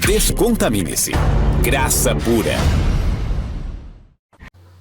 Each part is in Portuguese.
Descontamine-se. Graça pura.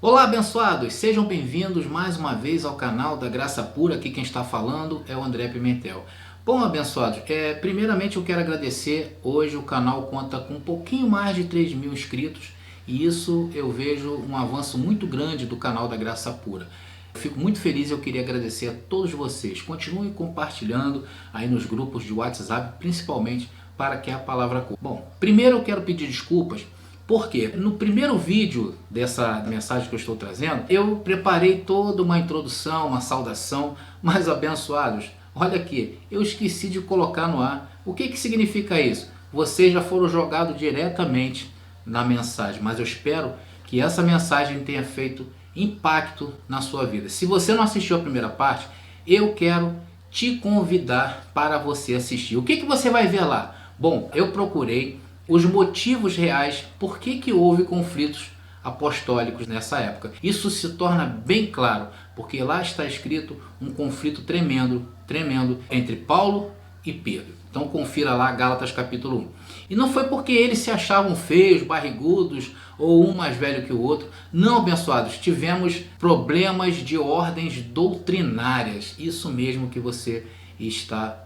Olá, abençoados! Sejam bem-vindos mais uma vez ao canal da Graça Pura. Aqui quem está falando é o André Pimentel. Bom, abençoados, primeiramente eu quero agradecer. Hoje o canal conta com um pouquinho mais de 3.000 inscritos e isso eu vejo um avanço muito grande do canal da Graça Pura. Eu fico muito feliz e eu queria agradecer a todos vocês. Continuem compartilhando aí nos grupos de WhatsApp, principalmente para que a palavra corra. Bom, primeiro eu quero pedir desculpas. Porque no primeiro vídeo dessa mensagem que eu estou trazendo, eu preparei toda uma introdução, uma saudação, mas abençoados, olha aqui, eu esqueci de colocar no ar. O que significa isso? Vocês já foram jogados diretamente na mensagem, mas eu espero que essa mensagem tenha feito impacto na sua vida. Se você não assistiu a primeira parte, eu quero te convidar para você assistir. O que você vai ver lá? Bom, eu procurei os motivos reais por que houve conflitos apostólicos nessa época. Isso se torna bem claro, porque lá está escrito um conflito tremendo entre Paulo e Pedro. Então confira lá Gálatas capítulo 1. E não foi porque eles se achavam feios, barrigudos, ou um mais velho que o outro. Não, abençoados, tivemos problemas de ordens doutrinárias. Isso mesmo que você está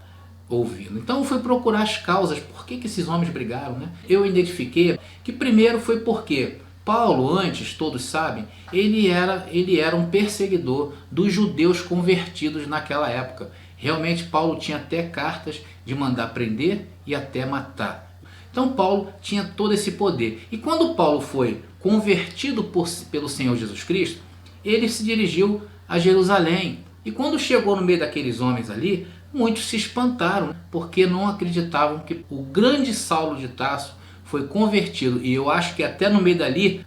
ouvindo. Então eu fui procurar as causas, por que esses homens brigaram, né? Eu identifiquei que primeiro foi porque Paulo, antes, todos sabem, ele era um perseguidor dos judeus convertidos naquela época. Realmente Paulo tinha até cartas de mandar prender e até matar. Então Paulo tinha todo esse poder. E quando Paulo foi convertido pelo Senhor Jesus Cristo, ele se dirigiu a Jerusalém. E quando chegou no meio daqueles homens ali, muitos se espantaram, porque não acreditavam que o grande Saulo de Tarso foi convertido. E eu acho que até no meio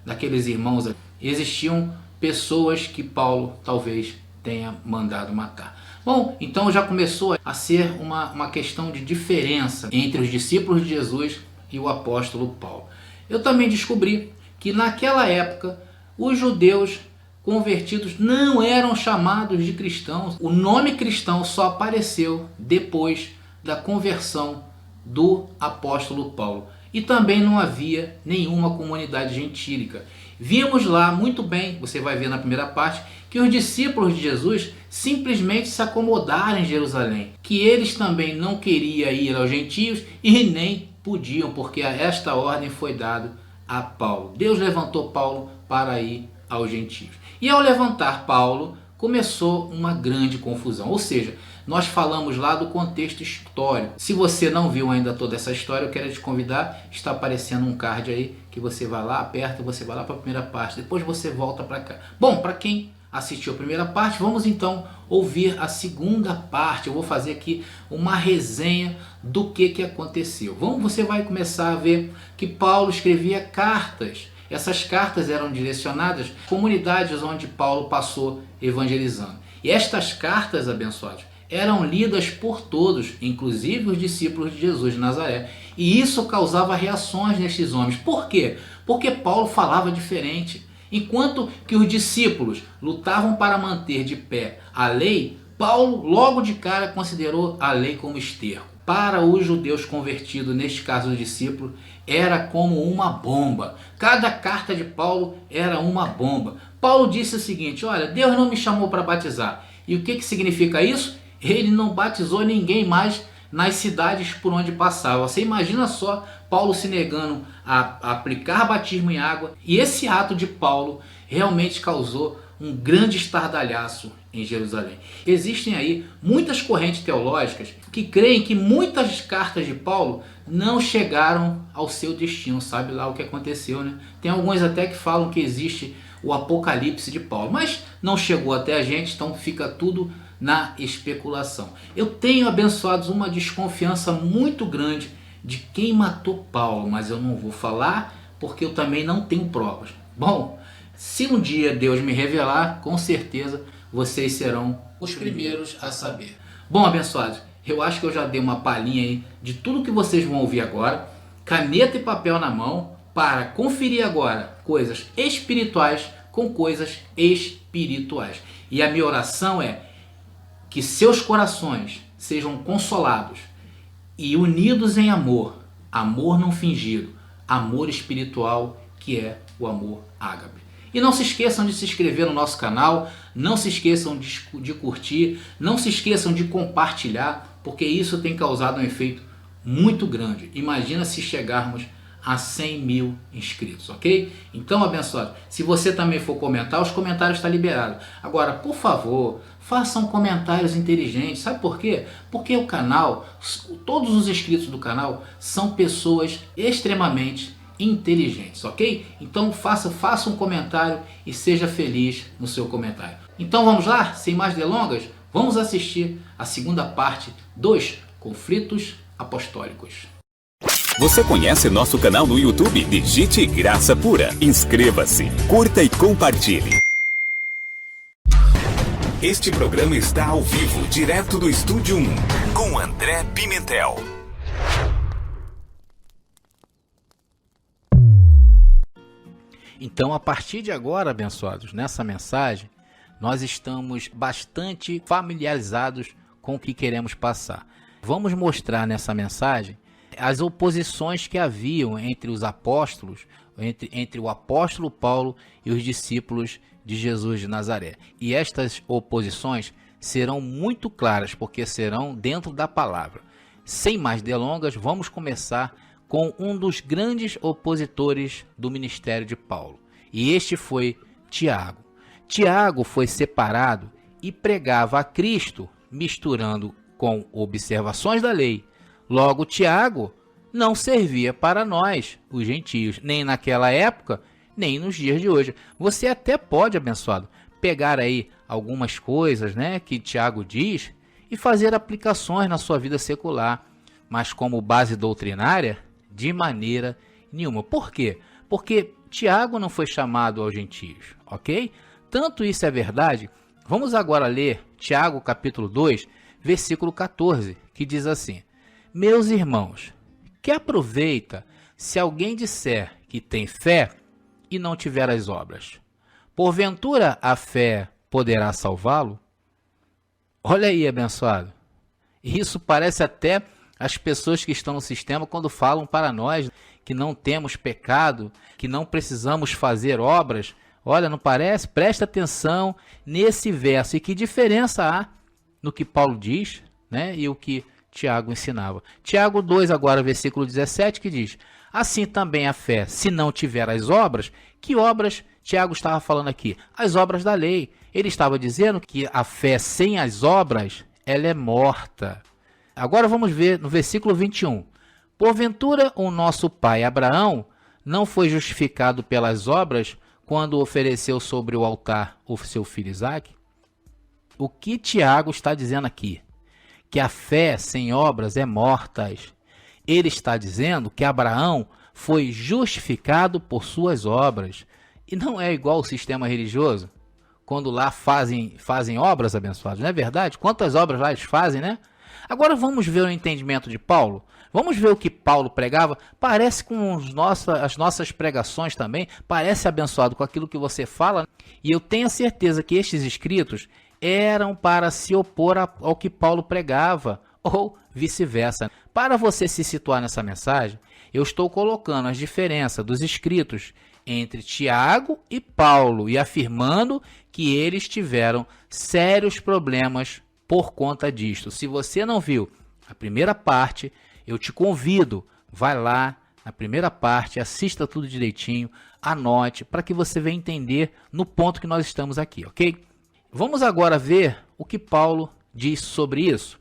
daqueles irmãos, existiam pessoas que Paulo talvez tenha mandado matar. Bom, então já começou a ser uma questão de diferença entre os discípulos de Jesus e o apóstolo Paulo. Eu também descobri que naquela época os judeus convertidos não eram chamados de cristãos. O nome cristão só apareceu depois da conversão do apóstolo Paulo. E também não havia nenhuma comunidade gentílica. Vimos lá muito bem, você vai ver na primeira parte, que os discípulos de Jesus simplesmente se acomodaram em Jerusalém. Que eles também não queriam ir aos gentios e nem podiam, porque esta ordem foi dada a Paulo. Deus levantou Paulo para ir aos gentios. E ao levantar Paulo, começou uma grande confusão. Ou seja, nós falamos lá do contexto histórico. Se você não viu ainda toda essa história, eu quero te convidar. Está aparecendo um card aí, que você vai lá, aperta, você vai lá para a primeira parte. Depois você volta para cá. Bom, para quem assistiu a primeira parte, vamos então ouvir a segunda parte. Eu vou fazer aqui uma resenha do que aconteceu. Você vai começar a ver que Paulo escrevia cartas. Essas cartas eram direcionadas às comunidades onde Paulo passou evangelizando. E estas cartas, abençoados, eram lidas por todos, inclusive os discípulos de Jesus de Nazaré. E isso causava reações nestes homens. Por quê? Porque Paulo falava diferente. Enquanto que os discípulos lutavam para manter de pé a lei, Paulo logo de cara considerou a lei como esterco. Para os judeus convertidos, neste caso os discípulos, era como uma bomba. Cada carta de Paulo era uma bomba. Paulo disse o seguinte: olha, Deus não me chamou para batizar. E o que significa isso? Ele não batizou ninguém mais nas cidades por onde passava. Você imagina só Paulo se negando a aplicar batismo em água. E esse ato de Paulo realmente causou um grande estardalhaço em Jerusalém. Existem aí muitas correntes teológicas que creem que muitas cartas de Paulo não chegaram ao seu destino. Sabe lá o que aconteceu, né? Tem alguns até que falam que existe o Apocalipse de Paulo, mas não chegou até a gente, então fica tudo na especulação. Eu tenho, abençoados, uma desconfiança muito grande de quem matou Paulo, mas eu não vou falar porque eu também não tenho provas. Bom, se um dia Deus me revelar, com certeza vocês serão os primeiros a saber. Bom, abençoados, eu acho que eu já dei uma palhinha aí de tudo que vocês vão ouvir agora. Caneta e papel na mão para conferir agora coisas espirituais com coisas espirituais. E a minha oração é que seus corações sejam consolados e unidos em amor amor não fingido, amor espiritual, que é o amor ágape. E não se esqueçam de se inscrever no nosso canal, não se esqueçam de curtir, não se esqueçam de compartilhar, porque isso tem causado um efeito muito grande. Imagina se chegarmos a 100 mil inscritos, ok? Então, abençoado, se você também for comentar, os comentários estão liberados. Agora, por favor, façam comentários inteligentes. Sabe por quê? Porque o canal, todos os inscritos do canal são pessoas extremamente inteligentes, ok? Então faça um comentário e seja feliz no seu comentário. Então vamos lá, sem mais delongas, vamos assistir a segunda parte dos conflitos apostólicos. Você conhece nosso canal no YouTube? Digite Graça Pura. Inscreva-se, curta e compartilhe. Este programa está ao vivo, direto do Estúdio 1, com André Pimentel. Então, a partir de agora, abençoados, nessa mensagem, nós estamos bastante familiarizados com o que queremos passar. Vamos mostrar nessa mensagem as oposições que haviam entre os apóstolos, entre o apóstolo Paulo e os discípulos de Jesus de Nazaré. E estas oposições serão muito claras, porque serão dentro da palavra. Sem mais delongas, vamos começar com um dos grandes opositores do ministério de Paulo. E este foi Tiago. Tiago foi separado e pregava a Cristo, misturando com observações da lei. Logo, Tiago não servia para nós, os gentios, nem naquela época, nem nos dias de hoje. Você até pode, abençoado, pegar aí algumas coisas, né, que Tiago diz e fazer aplicações na sua vida secular, mas como base doutrinária, de maneira nenhuma. Por quê? Porque Tiago não foi chamado aos gentios, ok? Tanto isso é verdade, vamos agora ler Tiago capítulo 2, versículo 14, que diz assim: Meus irmãos, que aproveita se alguém disser que tem fé e não tiver as obras? Porventura a fé poderá salvá-lo? Olha aí, abençoado. Isso parece até as pessoas que estão no sistema quando falam para nós que não temos pecado, que não precisamos fazer obras. Olha, não parece? Presta atenção nesse verso. E que diferença há no que Paulo diz, né, e o que Tiago ensinava. Tiago 2, agora, versículo 17, que diz: Assim também a fé, se não tiver as obras. Que obras Tiago estava falando aqui? As obras da lei. Ele estava dizendo que a fé sem as obras, ela é morta. Agora vamos ver no versículo 21. Porventura o nosso pai Abraão não foi justificado pelas obras quando ofereceu sobre o altar o seu filho Isaque? O que Tiago está dizendo aqui? Que a fé sem obras é morta. Ele está dizendo que Abraão foi justificado por suas obras. E não é igual o sistema religioso, quando lá fazem obras, abençoados, não é verdade? Quantas obras lá eles fazem, né? Agora vamos ver o entendimento de Paulo. Vamos ver o que Paulo pregava. Parece com as nossas pregações também. Parece, abençoado, com aquilo que você fala. E eu tenho a certeza que estes escritos eram para se opor ao que Paulo pregava, ou vice-versa. Para você se situar nessa mensagem, eu estou colocando as diferenças dos escritos entre Tiago e Paulo e afirmando que eles tiveram sérios problemas por conta disto. Se você não viu a primeira parte, eu te convido, vai lá na primeira parte, assista tudo direitinho, anote, para que você venha entender no ponto que nós estamos aqui, ok? Vamos agora ver o que Paulo diz sobre isso,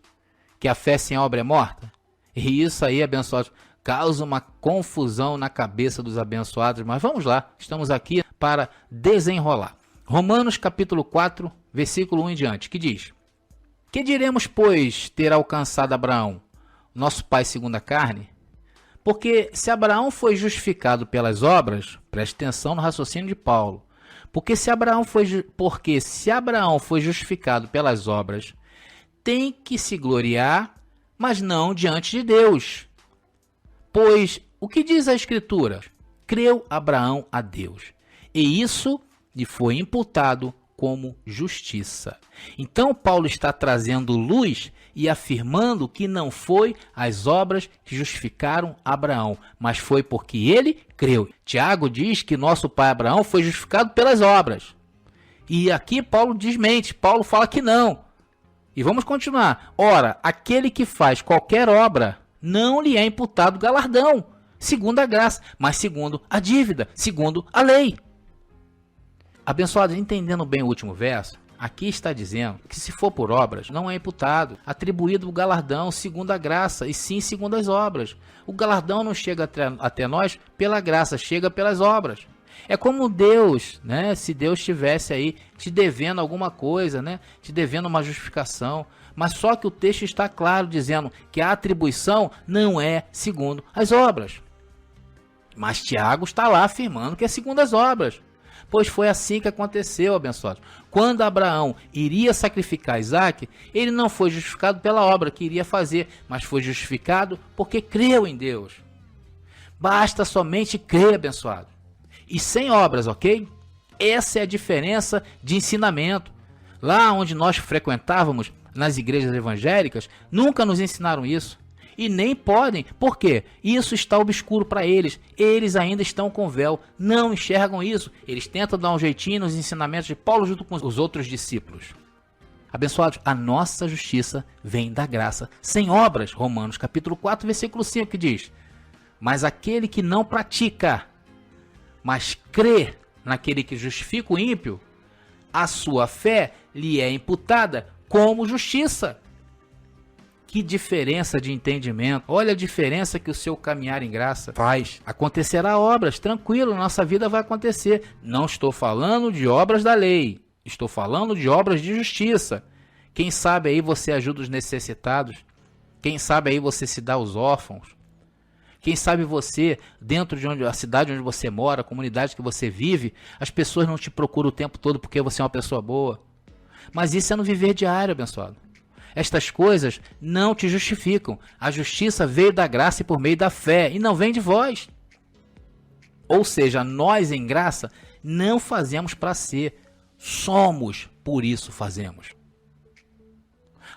que a fé sem obra é morta. E isso aí, abençoados, causa uma confusão na cabeça dos abençoados, mas vamos lá, estamos aqui para desenrolar. Romanos capítulo 4, versículo 1 em diante, que diz: Que diremos, pois, ter alcançado Abraão, nosso pai segundo a carne? Porque se Abraão foi justificado pelas obras, preste atenção no raciocínio de Paulo, porque se Abraão foi justificado pelas obras, tem que se gloriar, mas não diante de Deus. Pois o que diz a Escritura? Creu Abraão a Deus, e isso lhe foi imputado como justiça. Então Paulo está trazendo luz e afirmando que não foi as obras que justificaram Abraão, mas foi porque ele creu. Tiago diz que nosso pai Abraão foi justificado pelas obras. E aqui Paulo desmente, Paulo fala que não. E vamos continuar. Ora, aquele que faz qualquer obra, não lhe é imputado galardão, segundo a graça, mas segundo a dívida, segundo a lei. Abençoados, entendendo bem o último verso, aqui está dizendo que se for por obras, não é imputado, atribuído o galardão segundo a graça, e sim segundo as obras. O galardão não chega até nós pela graça, chega pelas obras. É como Deus, né? Se Deus estivesse aí te devendo alguma coisa, né? Te devendo uma justificação. Mas só que o texto está claro dizendo que a atribuição não é segundo as obras. Mas Tiago está lá afirmando que é segundo as obras. Pois foi assim que aconteceu, abençoados. Quando Abraão iria sacrificar Isaque, ele não foi justificado pela obra que iria fazer, mas foi justificado porque creu em Deus. Basta somente crer, abençoado. E sem obras, ok? Essa é a diferença de ensinamento. Lá onde nós frequentávamos, nas igrejas evangélicas, nunca nos ensinaram isso. E nem podem, porque isso está obscuro para eles. Eles ainda estão com véu, não enxergam isso. Eles tentam dar um jeitinho nos ensinamentos de Paulo junto com os outros discípulos. Abençoados, a nossa justiça vem da graça, sem obras. Romanos capítulo 4, versículo 5, que diz: mas aquele que não pratica, mas crê naquele que justifica o ímpio, a sua fé lhe é imputada como justiça. Que diferença de entendimento. Olha a diferença que o seu caminhar em graça faz. Acontecerá obras, tranquilo, nossa vida vai acontecer. Não estou falando de obras da lei. Estou falando de obras de justiça. Quem sabe aí você ajuda os necessitados. Quem sabe aí você se dá aos órfãos. Quem sabe você, dentro de a cidade onde você mora, a comunidade que você vive, as pessoas não te procuram o tempo todo porque você é uma pessoa boa. Mas isso é no viver diário, abençoado. Estas coisas não te justificam. A justiça veio da graça e por meio da fé, e não vem de vós. Ou seja, nós em graça não fazemos para ser, somos, por isso fazemos.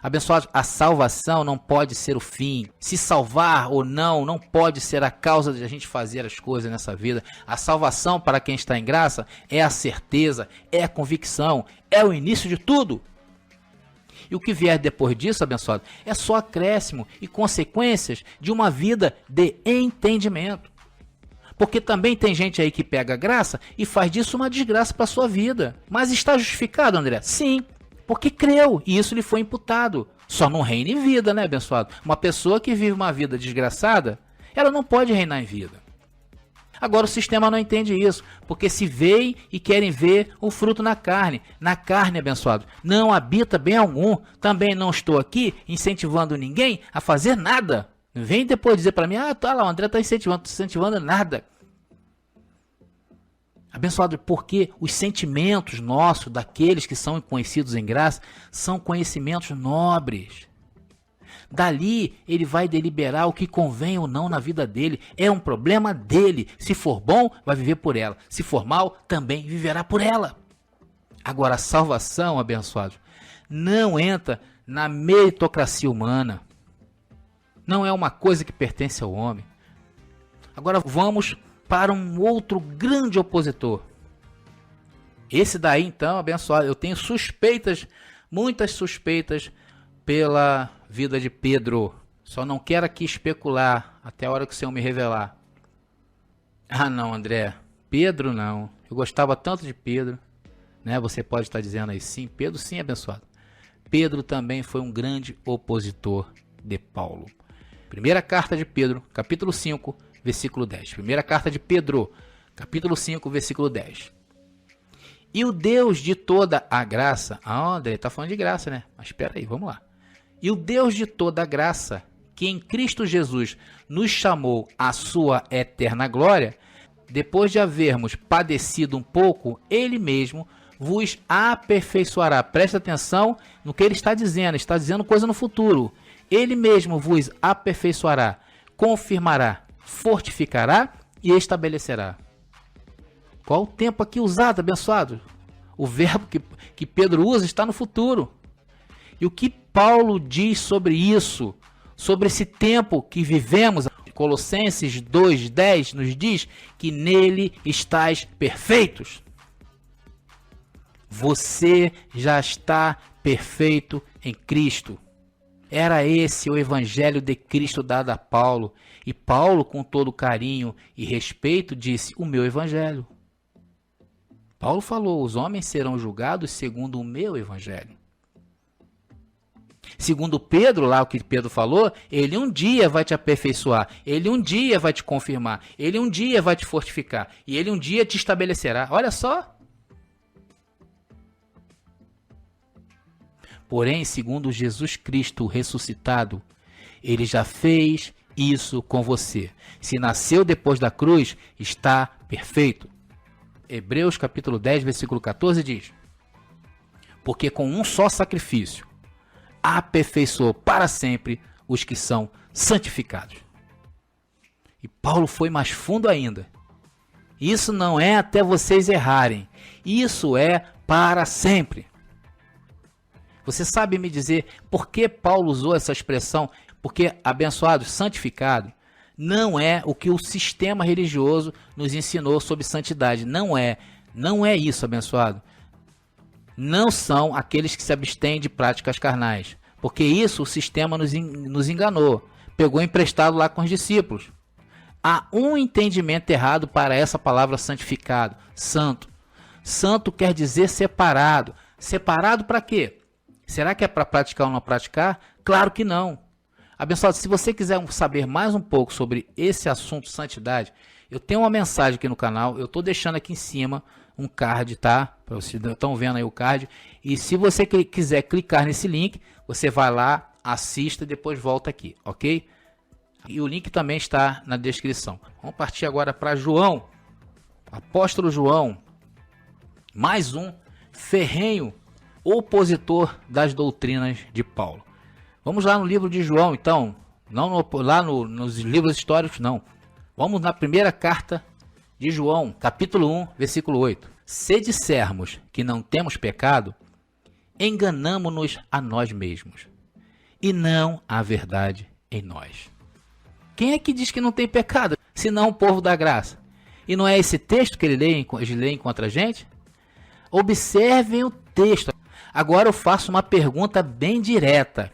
Abençoados, a salvação não pode ser o fim. Se salvar ou não, não pode ser a causa de a gente fazer as coisas nessa vida. A salvação para quem está em graça é a certeza, é a convicção, é o início de tudo. E o que vier depois disso, abençoado, é só acréscimo e consequências de uma vida de entendimento. Porque também tem gente aí que pega a graça e faz disso uma desgraça para a sua vida. Mas está justificado, André? Sim, porque creu e isso lhe foi imputado. Só não reina em vida, né, abençoado? Uma pessoa que vive uma vida desgraçada, ela não pode reinar em vida. Agora o sistema não entende isso, porque se veem e querem ver o fruto na carne. Na carne, abençoado, não habita bem algum. Também não estou aqui incentivando ninguém a fazer nada. Vem depois dizer para mim, tá lá, o André está incentivando nada. Abençoado, porque os sentimentos nossos, daqueles que são conhecidos em graça, são conhecimentos nobres. Dali, ele vai deliberar o que convém ou não na vida dele. É um problema dele. Se for bom, vai viver por ela. Se for mal, também viverá por ela. Agora, a salvação, abençoados, não entra na meritocracia humana. Não é uma coisa que pertence ao homem. Agora, vamos para um outro grande opositor. Esse daí, então, abençoado, eu tenho suspeitas, muitas suspeitas, pela vida de Pedro. Só não quero aqui especular até a hora que o Senhor me revelar. Ah, não, André. Pedro não. Eu gostava tanto de Pedro. Né? Você pode estar dizendo aí, sim, Pedro sim, abençoado. Pedro também foi um grande opositor de Paulo. Primeira carta de Pedro, capítulo 5, versículo 10. Primeira carta de Pedro, capítulo 5, versículo 10. E o Deus de toda a graça... André, está falando de graça, né? Mas espera aí, vamos lá. E o Deus de toda a graça, que em Cristo Jesus nos chamou à sua eterna glória, depois de havermos padecido um pouco, Ele mesmo vos aperfeiçoará. Presta atenção no que Ele está dizendo coisa no futuro. Ele mesmo vos aperfeiçoará, confirmará, fortificará e estabelecerá. Qual o tempo aqui usado, abençoado? O verbo que Pedro usa está no futuro. E o que Paulo diz sobre isso, sobre esse tempo que vivemos? Colossenses 2:10 nos diz que nele estáis perfeitos. Você já está perfeito em Cristo. Era esse o evangelho de Cristo dado a Paulo. E Paulo, com todo carinho e respeito, disse: o meu evangelho. Paulo falou: os homens serão julgados segundo o meu evangelho. Segundo Pedro, lá o que Pedro falou, ele um dia vai te aperfeiçoar, ele um dia vai te confirmar, ele um dia vai te fortificar, e ele um dia te estabelecerá. Olha só. Porém, segundo Jesus Cristo ressuscitado, ele já fez isso com você. Se nasceu depois da cruz, está perfeito. Hebreus capítulo 10, versículo 14 diz: porque com um só sacrifício aperfeiçoou para sempre os que são santificados. E Paulo foi mais fundo ainda. Isso não é até vocês errarem. Isso é para sempre. Você sabe me dizer por que Paulo usou essa expressão? Porque abençoado, santificado, não é o que o sistema religioso nos ensinou sobre santidade. Não é isso, abençoado. Não são aqueles que se abstêm de práticas carnais, porque isso o sistema nos enganou, pegou emprestado lá com os discípulos. Há um entendimento errado para essa palavra santificado, santo. Santo quer dizer separado. Separado para quê? Será que é para praticar ou não praticar? Claro que não. Abençoado, se você quiser saber mais um pouco sobre esse assunto santidade, eu tenho uma mensagem aqui no canal, eu estou deixando aqui em cima um card, tá? Vocês estão vendo aí o card. E se você quiser clicar nesse link, você vai lá, assista e depois volta aqui, ok? E o link também está na descrição. Vamos partir agora para João, apóstolo João, mais um ferrenho opositor das doutrinas de Paulo. Vamos lá no livro de João, então, não nos livros históricos, não. Vamos na primeira carta de João, capítulo 1, versículo 8. Se dissermos que não temos pecado, enganamo-nos a nós mesmos, e não há verdade em nós. Quem é que diz que não tem pecado, senão o povo da graça? E não é esse texto que eles leem contra a gente? Observem o texto. Agora eu faço uma pergunta bem direta.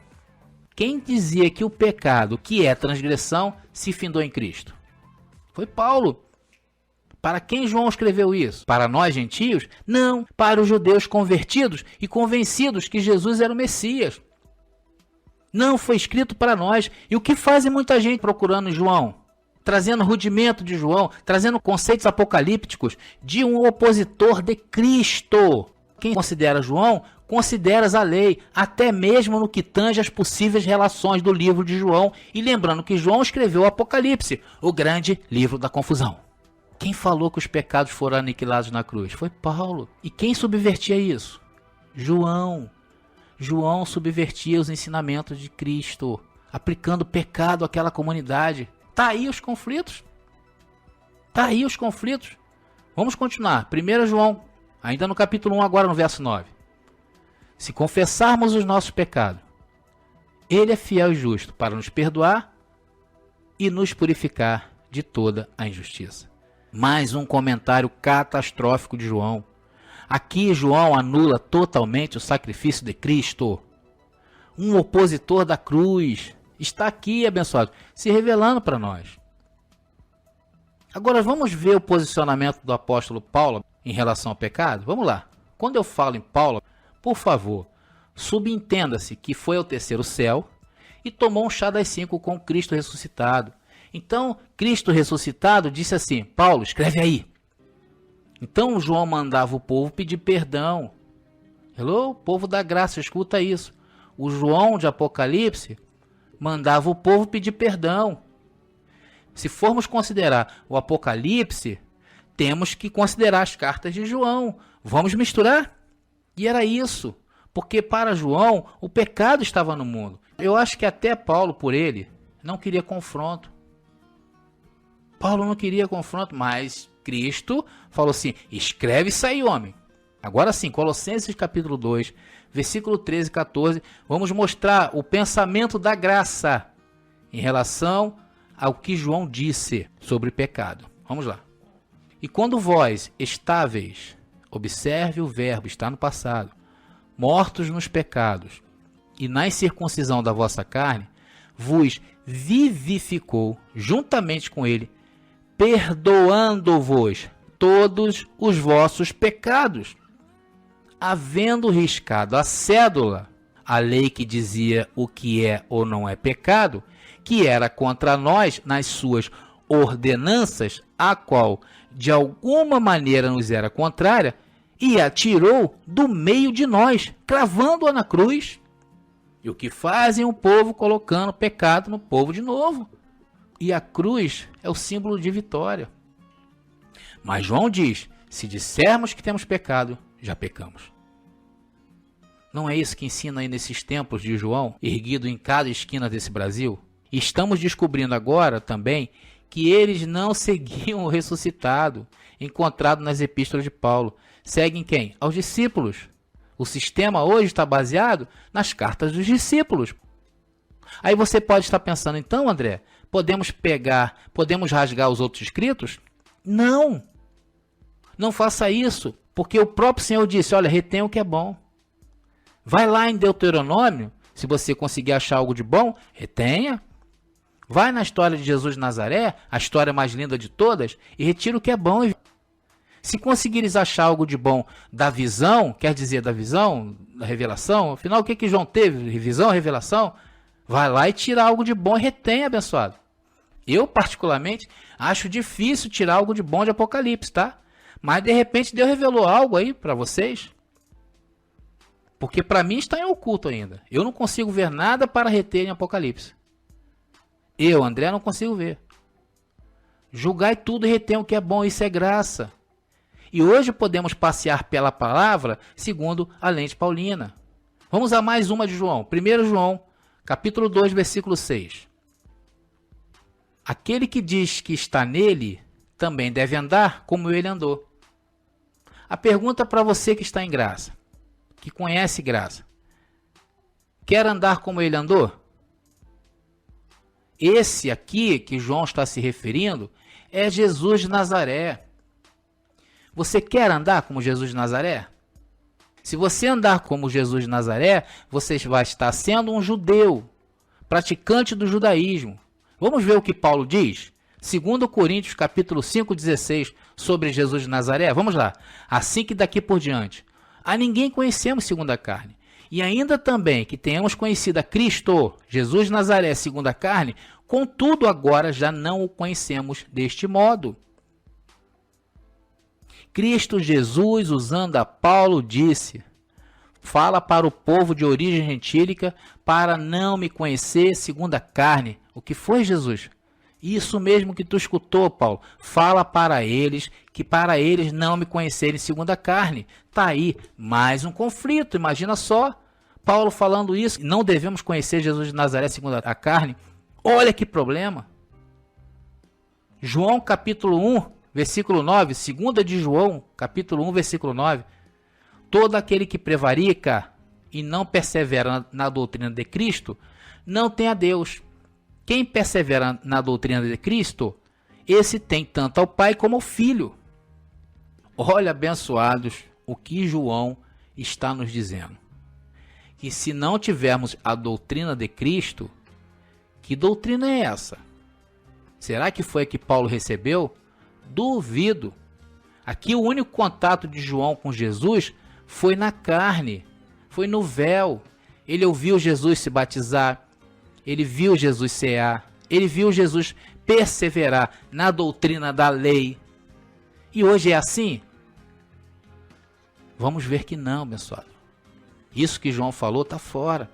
Quem dizia que o pecado, que é transgressão, se findou em Cristo? Foi Paulo. Para quem João escreveu isso? Para nós gentios? Não, para os judeus convertidos e convencidos que Jesus era o Messias. Não, foi escrito para nós. E o que fazem muita gente procurando João? Trazendo rudimento de João, trazendo conceitos apocalípticos de um opositor de Cristo. Quem considera João, considera a lei, até mesmo no que tange as possíveis relações do livro de João. E lembrando que João escreveu o Apocalipse, o grande livro da confusão. Quem falou que os pecados foram aniquilados na cruz? Foi Paulo. E quem subvertia isso? João. João subvertia os ensinamentos de Cristo, aplicando pecado àquela comunidade. Tá aí os conflitos. Tá aí os conflitos. Vamos continuar. 1 João, ainda no capítulo 1, agora no verso 9. Se confessarmos os nossos pecados, Ele é fiel e justo para nos perdoar e nos purificar de toda a injustiça. Mais um comentário catastrófico de João. Aqui João anula totalmente o sacrifício de Cristo. Um opositor da cruz está aqui, abençoado, se revelando para nós. Agora vamos ver o posicionamento do apóstolo Paulo em relação ao pecado? Vamos lá. Quando eu falo em Paulo, por favor, subentenda-se que foi ao terceiro céu e tomou um chá das 5 com Cristo ressuscitado. Então, Cristo ressuscitado disse assim: Paulo, escreve aí. Então, João mandava o povo pedir perdão. Hello? Povo da graça, escuta isso. O João de Apocalipse mandava o povo pedir perdão. Se formos considerar o Apocalipse, temos que considerar as cartas de João. Vamos misturar? E era isso. Porque para João, o pecado estava no mundo. Eu acho que até Paulo, por ele, não queria confronto. Paulo não queria confronto, mas Cristo falou assim: escreve isso aí, homem. Agora sim, Colossenses capítulo 2, versículo 13 e 14, vamos mostrar o pensamento da graça em relação ao que João disse sobre pecado. Vamos lá. E quando vós estáveis, observe o verbo, está no passado, mortos nos pecados e na incircuncisão da vossa carne, vos vivificou juntamente com ele, perdoando-vos todos os vossos pecados, havendo riscado a cédula, a lei que dizia o que é ou não é pecado, que era contra nós nas suas ordenanças, a qual de alguma maneira nos era contrária, e a tirou do meio de nós, cravando-a na cruz. E o que fazem o povo colocando pecado no povo de novo? E a cruz é o símbolo de vitória. Mas João diz, se dissermos que temos pecado, já pecamos. Não é isso que ensina aí nesses templos de João, erguido em cada esquina desse Brasil? E estamos descobrindo agora também que eles não seguiam o ressuscitado, encontrado nas epístolas de Paulo. Seguem quem? Aos discípulos. O sistema hoje está baseado nas cartas dos discípulos. Aí você pode estar pensando, então, André, podemos rasgar os outros escritos? Não! Não faça isso, porque o próprio Senhor disse, olha, retém o que é bom. Vai lá em Deuteronômio, se você conseguir achar algo de bom, retenha. Vai na história de Jesus de Nazaré, a história mais linda de todas, e retira o que é bom. Se conseguires achar algo de bom da visão, quer dizer da visão, da revelação, afinal o que João teve? Visão, revelação? Vai lá e tira algo de bom e retém, abençoado. Eu, particularmente, acho difícil tirar algo de bom de Apocalipse, tá? Mas, de repente, Deus revelou algo aí para vocês. Porque, para mim, está em oculto ainda. Eu não consigo ver nada para reter em Apocalipse. Eu, André, não consigo ver. Julgai tudo e retém o que é bom, isso é graça. E hoje podemos passear pela palavra segundo a lente paulina. Vamos a mais uma de João. 1 João, capítulo 2, versículo 6. Aquele que diz que está nele, também deve andar como ele andou. A pergunta para você que está em graça, que conhece graça. Quer andar como ele andou? Esse aqui que João está se referindo é Jesus de Nazaré. Você quer andar como Jesus de Nazaré? Se você andar como Jesus de Nazaré, você vai estar sendo um judeu, praticante do judaísmo. Vamos ver o que Paulo diz? 2 Coríntios capítulo 5, 16, sobre Jesus de Nazaré. Vamos lá. Assim que daqui por diante, a ninguém conhecemos segundo a carne. E ainda também que tenhamos conhecido a Cristo, Jesus de Nazaré, segundo a carne, contudo agora já não o conhecemos deste modo. Cristo Jesus, usando a Paulo, disse, fala para o povo de origem gentílica para não me conhecer segundo a carne. O que foi, Jesus? Isso mesmo que tu escutou, Paulo. Fala para eles que para eles não me conhecerem segundo a carne. Está aí mais um conflito, imagina só. Paulo falando isso, não devemos conhecer Jesus de Nazaré segundo a carne. Olha que problema. João capítulo 1, versículo 9, 2 de João, capítulo 1, versículo 9. Todo aquele que prevarica e não persevera na doutrina de Cristo, não tem a Deus. Quem persevera na doutrina de Cristo, esse tem tanto ao Pai como ao Filho. Olha, abençoados, o que João está nos dizendo. Que se não tivermos a doutrina de Cristo, que doutrina é essa? Será que foi a que Paulo recebeu? Duvido. Aqui o único contato de João com Jesus foi na carne, foi no véu. Ele ouviu Jesus se batizar, ele viu Jesus cear, ele viu Jesus perseverar na doutrina da lei. E hoje é assim? Vamos ver que não, abençoado. Isso que João falou está fora.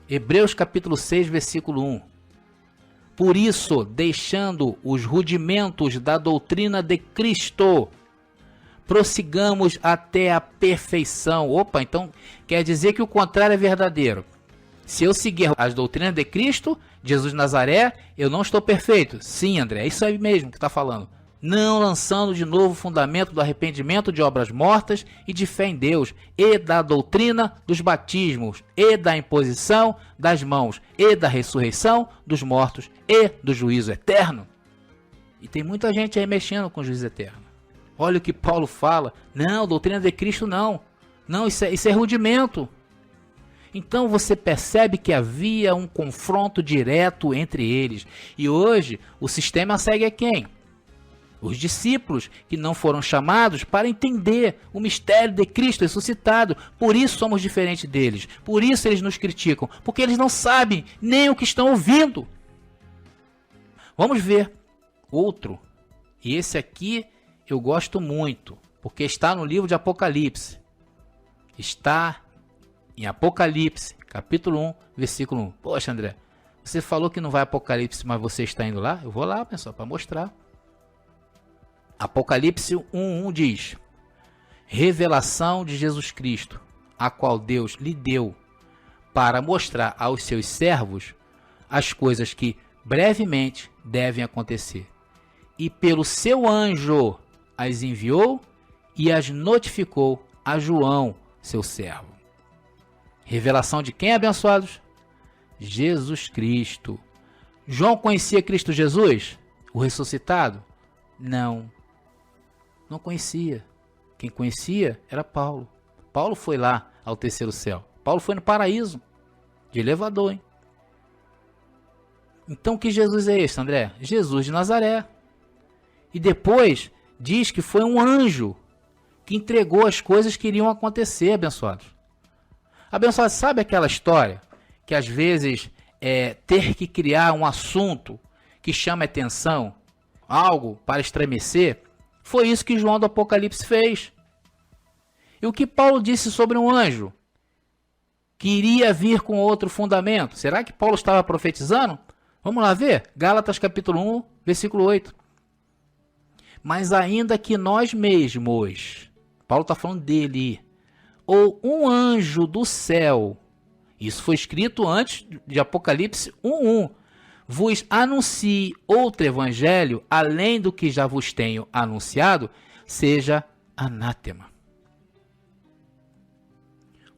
Hebreus capítulo 6, versículo 1. Por isso, deixando os rudimentos da doutrina de Cristo, prossigamos até a perfeição. Opa, então quer dizer que o contrário é verdadeiro. Se eu seguir as doutrinas de Cristo, Jesus de Nazaré, eu não estou perfeito. Sim, André, é isso aí mesmo que está falando. não lançando de novo o fundamento do arrependimento de obras mortas e de fé em Deus, e da doutrina dos batismos, e da imposição das mãos, e da ressurreição dos mortos, e do juízo eterno. E tem muita gente aí mexendo com o juízo eterno. Olha o que Paulo fala. Não, doutrina de Cristo não. Não, isso é rudimento. Então você percebe que havia um confronto direto entre eles. E hoje o sistema segue a quem? Os discípulos que não foram chamados para entender o mistério de Cristo ressuscitado. Por isso somos diferentes deles. Por isso eles nos criticam. Porque eles não sabem nem o que estão ouvindo. Vamos ver outro. E esse aqui eu gosto muito. Porque está no livro de Apocalipse. Está em Apocalipse, capítulo 1, versículo 1. Poxa, André, você falou que não vai Apocalipse, mas você está indo lá? Eu vou lá, pessoal, para mostrar. Apocalipse 1:1 diz: revelação de Jesus Cristo, a qual Deus lhe deu para mostrar aos seus servos as coisas que brevemente devem acontecer. E pelo seu anjo as enviou e as notificou a João, seu servo. Revelação de quem, abençoados? Jesus Cristo. João conhecia Cristo Jesus, o ressuscitado? Não. Não conhecia. Quem conhecia era Paulo. Paulo foi lá ao terceiro céu. Paulo foi no paraíso, de elevador, hein? Então que Jesus é esse, André? Jesus de Nazaré. E depois diz que foi um anjo que entregou as coisas que iriam acontecer, abençoados. Abençoados, sabe aquela história que às vezes ter que criar um assunto que chama atenção, algo para estremecer? Foi isso que João do Apocalipse fez. E o que Paulo disse sobre um anjo que iria vir com outro fundamento? Será que Paulo estava profetizando? Vamos lá ver. Gálatas capítulo 1, versículo 8. Mas ainda que nós mesmos, Paulo está falando dele, ou um anjo do céu, isso foi escrito antes de Apocalipse 1:1, vos anuncie outro evangelho, além do que já vos tenho anunciado, seja anátema.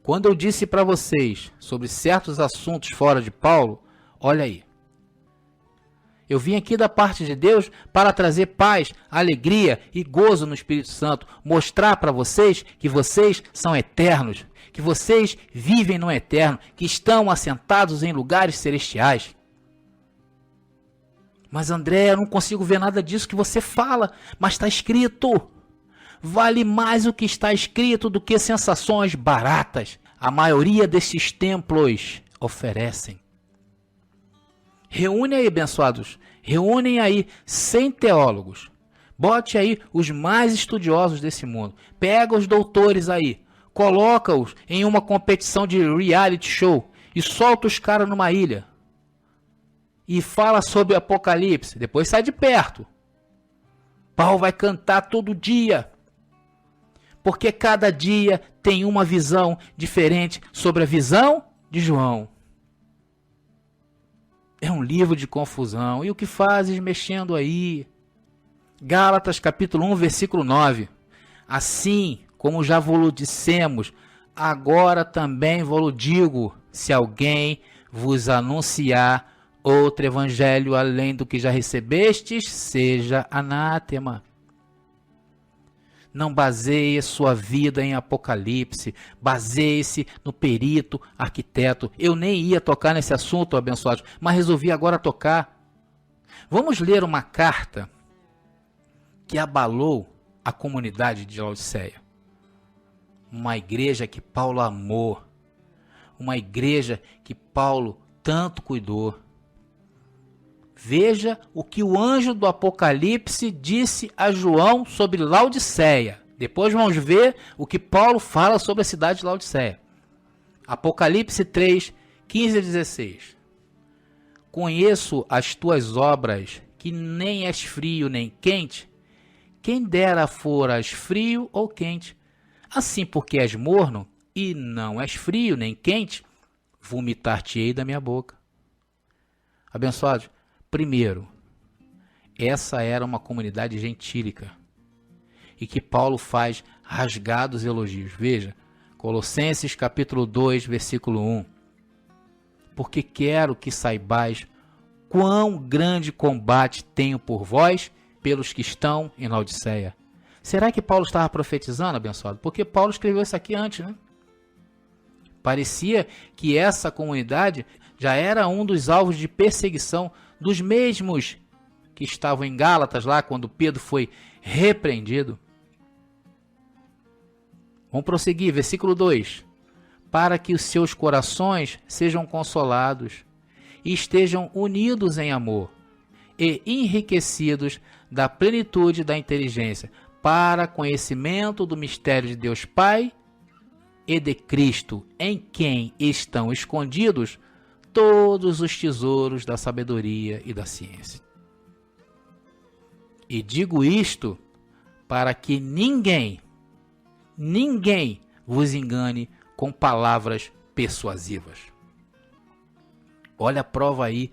Quando eu disse para vocês sobre certos assuntos fora de Paulo, olha aí. Eu vim aqui da parte de Deus para trazer paz, alegria e gozo no Espírito Santo. Mostrar para vocês que vocês são eternos, que vocês vivem no eterno, que estão assentados em lugares celestiais. Mas André, eu não consigo ver nada disso que você fala, mas está escrito. Vale mais o que está escrito do que sensações baratas. A maioria desses templos oferecem. Reúne aí, abençoados, reúnem aí 100 teólogos. Bote aí os mais estudiosos desse mundo. Pega os doutores aí, coloca-os em uma competição de reality show e solta os caras numa ilha. E fala sobre o Apocalipse, depois sai de perto. Paulo vai cantar todo dia. Porque cada dia tem uma visão diferente sobre a visão de João. É um livro de confusão. E o que fazes mexendo aí? Gálatas capítulo 1, versículo 9. Assim como já vos dissemos, agora também vos digo, se alguém vos anunciar outro evangelho além do que já recebestes, seja anátema. Não baseie sua vida em Apocalipse, baseie-se no perito, arquiteto. Eu nem ia tocar nesse assunto, abençoados, mas resolvi agora tocar. Vamos ler uma carta que abalou a comunidade de Laodiceia. Uma igreja que Paulo amou, uma igreja que Paulo tanto cuidou. Veja o que o anjo do Apocalipse disse a João sobre Laodiceia. Depois vamos ver o que Paulo fala sobre a cidade de Laodiceia. Apocalipse 3, 15 a 16. Conheço as tuas obras, que nem és frio nem quente. Quem dera foras frio ou quente. Assim, porque és morno e não és frio nem quente, vomitar-te-ei da minha boca. Abençoados. Primeiro, essa era uma comunidade gentílica e que Paulo faz rasgados elogios. Veja, Colossenses capítulo 2, versículo 1. Porque quero que saibais quão grande combate tenho por vós pelos que estão em Laodiceia. Será que Paulo estava profetizando, abençoado? Porque Paulo escreveu isso aqui antes, né? Parecia que essa comunidade já era um dos alvos de perseguição dos mesmos que estavam em Gálatas lá quando Pedro foi repreendido. Vamos prosseguir, versículo 2. Para que os seus corações sejam consolados e estejam unidos em amor e enriquecidos da plenitude da inteligência, para conhecimento do mistério de Deus Pai e de Cristo, em quem estão escondidos todos os tesouros da sabedoria e da ciência. E digo isto para que ninguém vos engane com palavras persuasivas. Olha a prova aí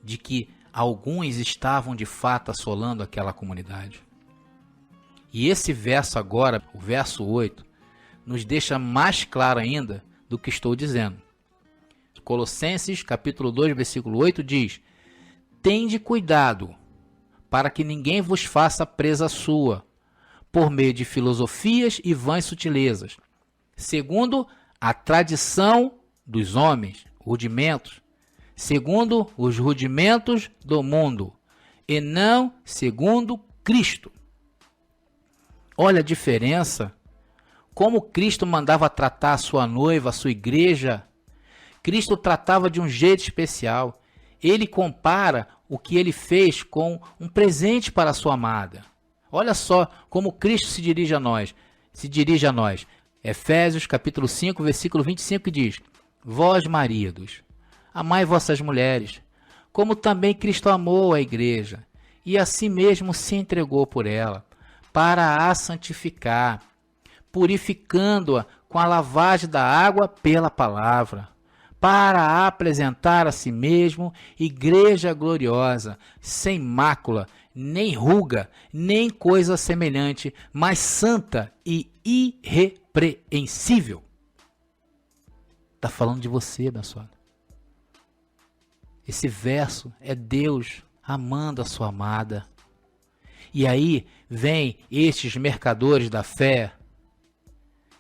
de que alguns estavam de fato assolando aquela comunidade. E esse verso agora, o verso 8, nos deixa mais claro ainda do que estou dizendo. Colossenses capítulo 2, versículo 8 diz: tende cuidado para que ninguém vos faça presa sua, por meio de filosofias e vãs sutilezas, segundo a tradição dos homens, rudimentos, segundo os rudimentos do mundo, e não segundo Cristo. Olha a diferença, como Cristo mandava tratar a sua noiva, a sua igreja. Cristo tratava de um jeito especial. Ele compara o que ele fez com um presente para a sua amada. Olha só como Cristo se dirige a nós. Efésios capítulo 5, versículo 25 diz: vós, maridos, amai vossas mulheres, como também Cristo amou a igreja, e a si mesmo se entregou por ela, para a santificar, purificando-a com a lavagem da água pela palavra, para a apresentar a si mesmo igreja gloriosa, sem mácula, nem ruga, nem coisa semelhante, mas santa e irrepreensível. Está falando de você, abençoado. Esse verso é Deus amando a sua amada. E aí vem estes mercadores da fé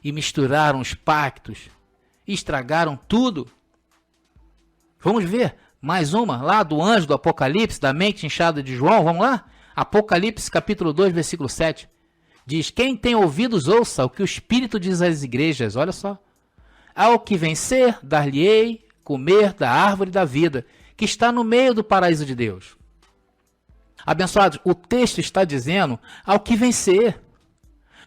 e misturaram os pactos, e estragaram tudo. Vamos ver mais uma lá do anjo do Apocalipse, da mente inchada de João, vamos lá? Apocalipse capítulo 2, versículo 7. Diz: quem tem ouvidos ouça o que o Espírito diz às igrejas. Olha só. Ao que vencer, dar-lhe-ei comer da árvore da vida, que está no meio do paraíso de Deus. Abençoados, o texto está dizendo ao que vencer.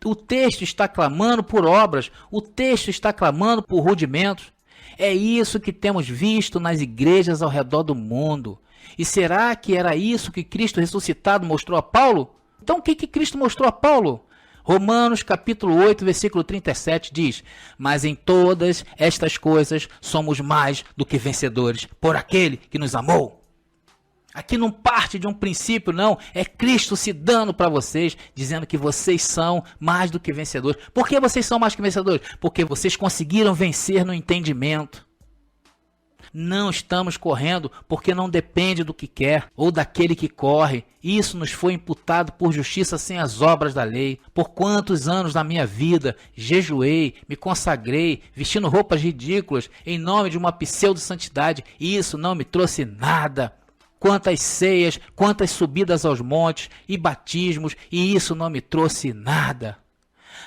O texto está clamando por obras, o texto está clamando por rudimentos. É isso que temos visto nas igrejas ao redor do mundo. E será que era isso que Cristo ressuscitado mostrou a Paulo? Então o que Cristo mostrou a Paulo? Romanos capítulo 8, versículo 37 diz: mas em todas estas coisas somos mais do que vencedores por aquele que nos amou. Aqui não parte de um princípio, não. É Cristo se dando para vocês, dizendo que vocês são mais do que vencedores. Por que vocês são mais que vencedores? Porque vocês conseguiram vencer no entendimento. Não estamos correndo porque não depende do que quer ou daquele que corre. Isso nos foi imputado por justiça sem as obras da lei. Por quantos anos da minha vida jejuei, me consagrei, vestindo roupas ridículas em nome de uma pseudo-santidade, e isso não me trouxe nada. Quantas ceias, quantas subidas aos montes e batismos, e isso não me trouxe nada.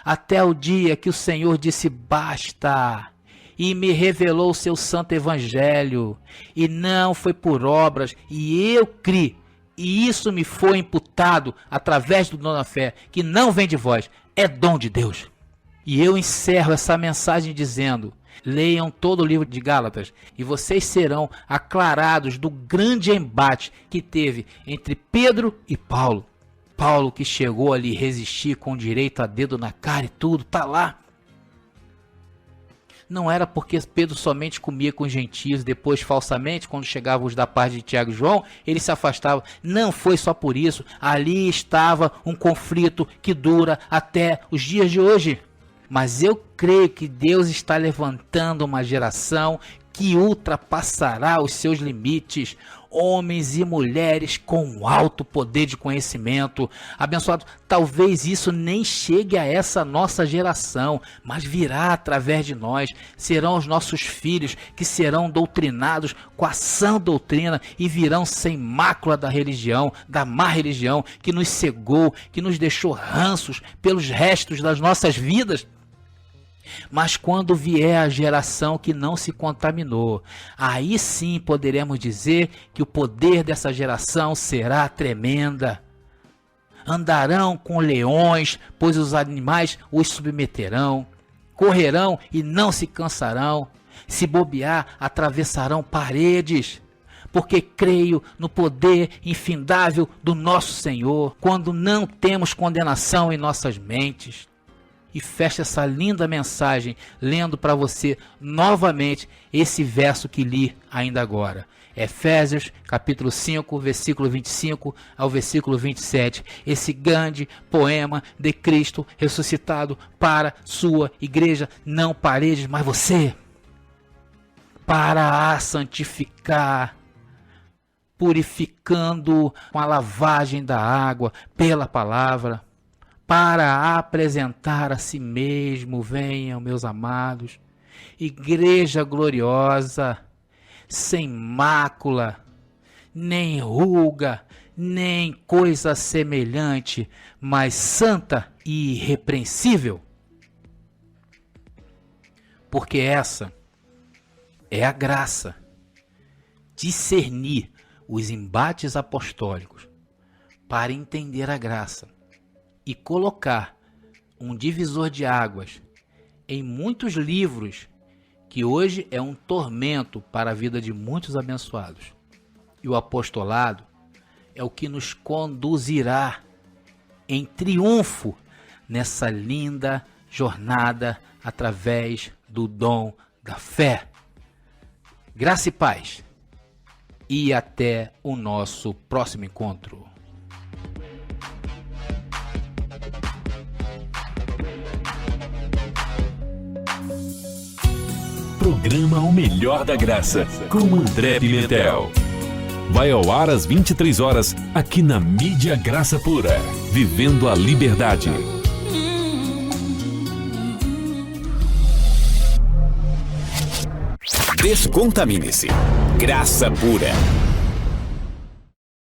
Até o dia que o Senhor disse basta, e me revelou o seu santo evangelho, e não foi por obras, e eu criei, e isso me foi imputado através do dom da fé, que não vem de vós, é dom de Deus. E eu encerro essa mensagem dizendo: leiam todo o livro de Gálatas e vocês serão aclarados do grande embate que teve entre Pedro e Paulo. Paulo que chegou ali resistir com direito a dedo na cara e tudo, tá lá. Não era porque Pedro somente comia com os gentios, depois falsamente, quando chegavam os da parte de Tiago e João, ele se afastava. Não foi só por isso. Ali estava um conflito que dura até os dias de hoje. Mas eu creio que Deus está levantando uma geração que ultrapassará os seus limites. Homens e mulheres com alto poder de conhecimento. Abençoado, talvez isso nem chegue a essa nossa geração, mas virá através de nós. Serão os nossos filhos que serão doutrinados com a sã doutrina e virão sem mácula da religião, da má religião que nos cegou, que nos deixou ranços pelos restos das nossas vidas. Mas quando vier a geração que não se contaminou, aí sim poderemos dizer que o poder dessa geração será tremenda. Andarão com leões, pois os animais os submeterão. Correrão e não se cansarão. Se bobear, atravessarão paredes. Porque creio no poder infindável do nosso Senhor, quando não temos condenação em nossas mentes. E fecha essa linda mensagem lendo para você novamente esse verso que li ainda agora. Efésios capítulo 5, versículo 25 ao versículo 27. Esse grande poema de Cristo ressuscitado para sua igreja, não paredes, mas você, para a santificar, purificando com a lavagem da água pela palavra, para apresentar a si mesmo. Venham, meus amados, igreja gloriosa, sem mácula, nem ruga, nem coisa semelhante, mas santa e irrepreensível. Porque essa é a graça, discernir os embates apostólicos para entender a graça e colocar um divisor de águas em muitos livros que hoje é um tormento para a vida de muitos abençoados. E o apostolado é o que nos conduzirá em triunfo nessa linda jornada através do dom da fé. Graça e paz. E até o nosso próximo encontro. Programa O Melhor da Graça, com André Pimentel. Vai ao ar às 23 horas, aqui na Mídia Graça Pura. Vivendo a liberdade. Descontamine-se. Graça Pura.